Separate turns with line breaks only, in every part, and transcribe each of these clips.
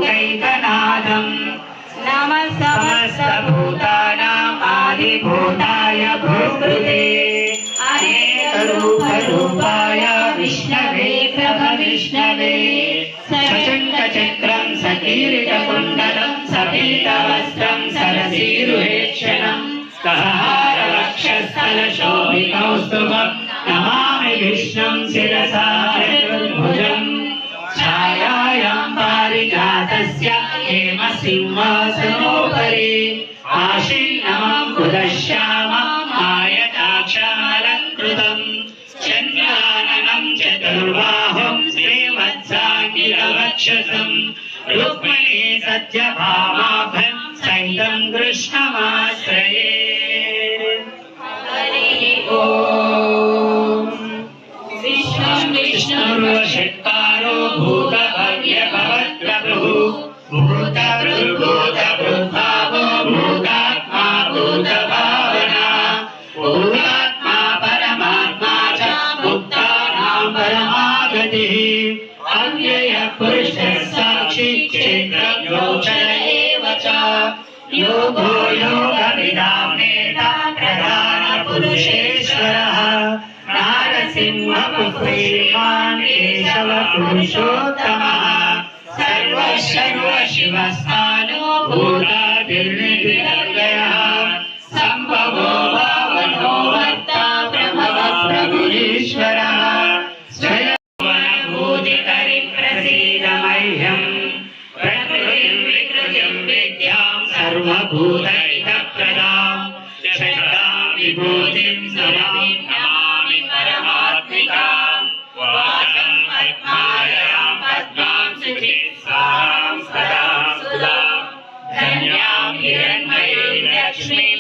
सर्वलोकैकनाथम् नमः समस्तभूतानाम् आदिभूताय भूकृते अनेकरूपरूपाय विष्णवे प्रभविष्णवे सचङ्कचक्रं सकीर्तकुण्डलं सपीतवस्त्रं सरसीरुहेक्षणं सहहारवक्षस्थलशोभिकौस्तुभं नमामि विष्णुं शिरसा चतुर्भुजम् छायायां पारिजातस्य हेमसिंहासनोपरि आसीनं कुलश्यामम् आयताक्षालङ्कृतम् चन्द्राननं चतुर्बाहुं श्रीवत्साङ्गिरवक्षसं रुक्मिणी सत्यभामाभं सहितं कृष्णमाश्रये। हरिः ओम्। विष्णुं विष्णुर्वषट्कारो भूतभव्यभवत्प्रभुः भूतभृद्भूतभृद्भावो भूतात्मा भूतभावना भूतात्मा परमात्मा च मुक्तानां परमागतिः अव्ययपुरुषः साक्षी क्षेत्रज्ञोऽक्षर एव च योगो योगविदां नेता प्रधानपुरुषेश्वरः नारसिंहपुत्रीमान् केशवपुरुषोत्तमः सर्वशर्वशिवस्थानो भूतादिर्निधिर्गयः सम्भवो भावनो भर्ता प्रभवः प्रभुरीश्वरः स्वयंभूतिकरिप्रसीद मह्यम् प्रकृतिं विकृतिं विद्यां सर्वभूतैकप्रदाम् शक्तां विभूतिं सदां नमामि परमात्मिकाम् वाचं पद्मायां पद्मां सुचित्सां सदा सुधां धन्यां हिरण्मयीं लक्ष्मीं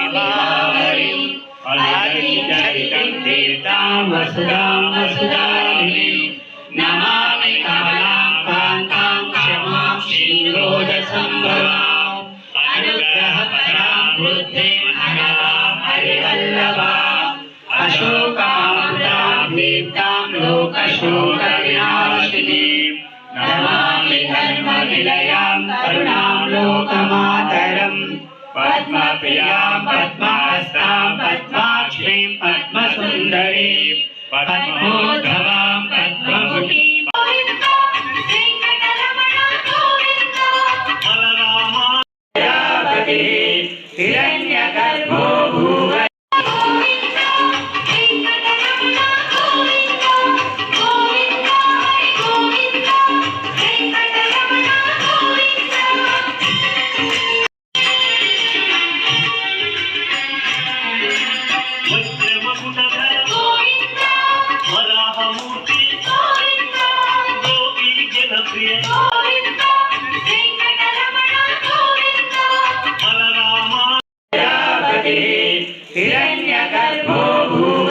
निजपुष्टविभावरीम् अललितरितं तीर्थां वसुधां वसुधारिणीं नमामि कमलां कान्तां क्षमां क्षीरोदसम्भवाम् अनुग्रहपरां बुद्धिं अनलां हरिवल्लभाम् अशोकामृतां दीप्तां लोकशोकविनाशिनीं नमामि धर्मनिलयां करुणां लोकमातरम् पद्मप्रियां पद्महस्तां पद्माक्षीं पद्मसुन्दरीं पद्मोद्भवां पद्ममुखीं हिरण्यगर्भो भूव हिरण्यगर्भो भूव